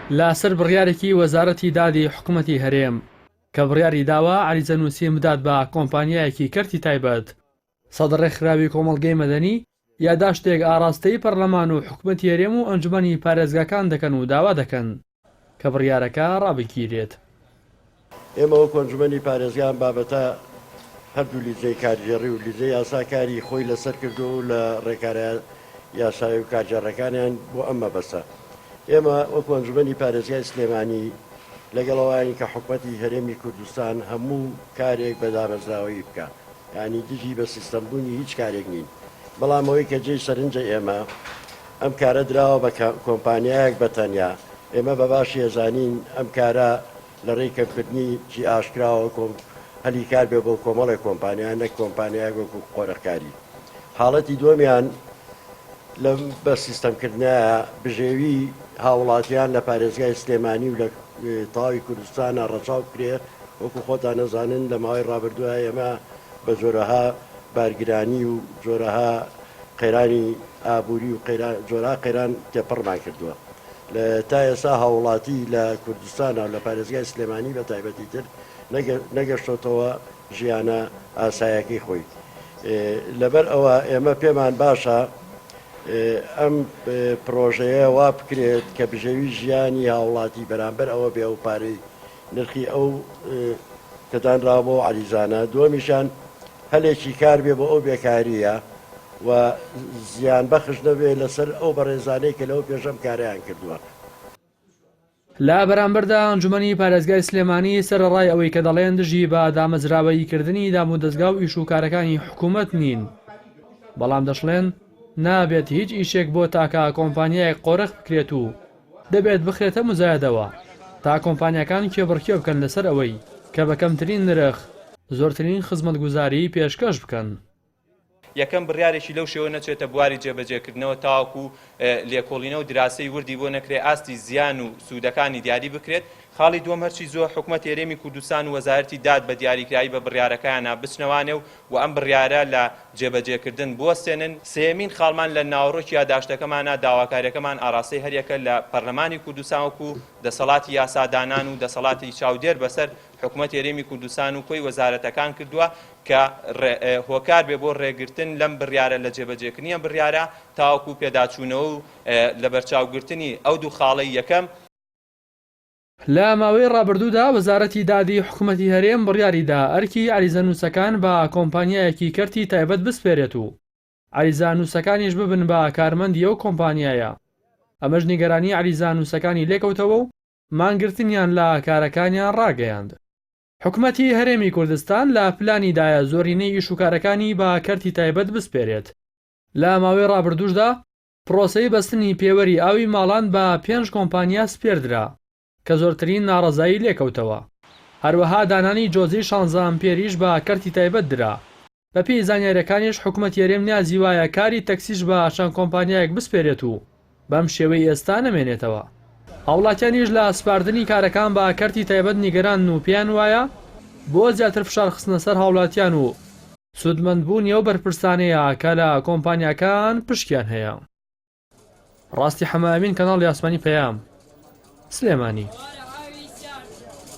لاسەر بڕیارێکی وەزارەتی دادی حکوومەتی هەرێم کە بڕیاری داوە عەلیزە نووسی بدات بە کۆمپانیایەکی کەرتی تایبەت. سەدڕێکخراوی کۆمەڵگەی مەدەنی یاداشتێک ئاراستەی پەرلەمان و حکوومەتی هەرێم و ئەنجومەنی پارێزگاکان دەکەن و داوا دەکەن کە بڕیارەکە ڕابگیرێت. ئێمە وەکو ئەنجومەنی پارێزگان بابەتە هەردوو لیزەی کارژێڕی و لیزەی یاساکاری خۆی لەسەر کردو و لە ڕێکارە یاسایی و کارجێڕەکانیان بۆ ئەمە بەسە. ئێمە وەکو ئەنجومەنی پارێزگای سلێمانی لەگەڵەوەی کە حکوومەتی هەرێمی کوردستان هەموو کارێک بە دامەزراوەی بکە، یعنی دژی بە سیستەمبوونی هیچ کارێک نین. بەڵام ئەوەی کە جێی سەرنجە ئێمە ئەم کارە دراوە بە کۆمپانیایەک بەتەنیا. ئێمە بە باشی ئەزانین ئەم کارە لە ڕێی کەمکردنی جی ئاشکراوە هەلی کار بێ بۆ کۆمەڵی کۆمپانیان نەک کۆمپانیای وەکو قۆرەخکاری. حاڵەتی دووەمیان لە بە سیستەمکردنایە بژێوی هاوڵاتیان لە پارێزگای سلێمانی و لە تاوی کوردستانە ڕەچاو کرێ. وەکو خۆتان نەزانن لە ماوەی ڕابردووە ئێمە بە جۆرەها بارگرانی و جۆرەها قەیرانی ئابووری و جۆرا قەیران تێپەڕمان کردووە. لە تا ئێستا هاوڵاتی لە کوردستانە و لە پارێزگای سلێمانی بە تایبەتی تر نەگەشتۆتەوە ژیانە ئاسایەکەی خۆی. لەبەر ئەوە ئێمە پێمان باشە ئەم پرۆژەیە وا بکرێت کە بژێوی ژیانی هاوڵاتی بەرامبەر ئەوە بێ و پارەی نرخی ئەو کەدانرا بۆ عەلیزانە. دووەمیشان هەلێکی کار بێ بۆ ئەو بێکاریە و زیان بەخش نەبێ لەسەر ئەو بەڕێزانەی کە لەو پێشەم کاریان کردووە. لا بەرامبەردا ئەنجومەنی پارێزگای سلێمانی سەرڕای ئەوەی کە دەڵێن دژی بە دامەزراوەییکردنی دام و دەستگا و ئیش و کارەکانی حکوومەت نین، بەڵام دەشڵێن نابێت هیچ ئیشێک بۆ تاکە کۆمپانیایەک قۆرەخ بکرێت و دەبێت بخرێتە مزایەدەوە تا کۆمپانیەکان کێبڕکێ بکەن لەسەر ئەوەی کە بە کەمترین نرخ زۆرترین خزمەتگوزاری پێشکەش بکەن. یەکەم بڕیارێکی لەو شێوە نەچێتە بواری جێبەجێکردنەوە تاواکو لێکۆڵینە و دراسی وردی بۆ نەکرێ ئاستی زیان و سوودەکانی دیاری بکرێت. خاڵی دووەم هەرچی زۆر حکوومەتی هەرێمی کوردستان و وەزارەتی داد بە دیاریکراوی بە بڕیارەکەیانە بچنەوانێ و ئەم بڕیارە لە جێبەجێکردن بوەستێنن. سێمین خاڵمان لە ناوڕۆکی یاداشتەکەمانە داواکاریەکەمان ئاراستەی هەریەکە لە پەرلەمانی کوردستان وەکو دەسەڵاتی یاسادانان و دەسەڵاتی چاودێر بەسەر حکوومەتی هەرێمی کوردستان و کۆی وەزارەتەکان کردووە کە هۆکار بێ بۆ ڕێگرتن لەم بڕیارە لە جێبەجێکردنی بڕیارە تاوەکو پێداچوونەوە و لەبەرچاوگرتنی ئەو دوو خاڵەی یەکەم. لە ماوەی ڕابردوودا وەزارەتی دادی حکوومەتی هەرێم بڕیاریدا ئەرکی عەلیزە نووسەکان بە کۆمپانیایەکی کەرتی تایبەت بسپێرێت و عەلیزە نووسەکانیش ببن بە کارمەندی ئەو کۆمپانیایە. ئەمەش نیگەرانی عەلیزە نووسەکانی لێکەوتەوە و مانگرتنیان لە کارەکانیان ڕاگەیاند. حکوومەتی هەرێمی کوردستان لە پلانیدایە زۆرینەی ئیشوکارەکانی بە کەرتی تایبەت بسپێرێت. لە ماوەی ڕابردووشدا پرۆسەی بەستنی پێوەری ئاوی ماڵان بە 5 کۆمپانیا سپێردرا کە زۆرترین ناڕەزایی لێکەوتەوە. هەروەها دانانی جۆزەی 16 ئەمپێریش بە کەرتی تایبەت درا. بە پێی زانیاریەکانیش حکوومەتی هەرێم نیازی وایە کاری تەکسیش بە چەند کۆمپانیایەک بسپێرێت و بەم شێوەی ئێستا نەمێنێتەوە. هاوڵاتیانیش لە سپاردنی کارەکان بە کەرتی تایبەت نیگەران و پێیان وایە بۆ زیاتر فشار خستنە سەر هاوڵاتیان و سوودمەندبوونی ئەو بەرپرسانەیە کە لە کۆمپانیاکان پشکیان هەیە. ڕاستی حەمامین کەناڵی ئاسمانی پەیام سلێمانی.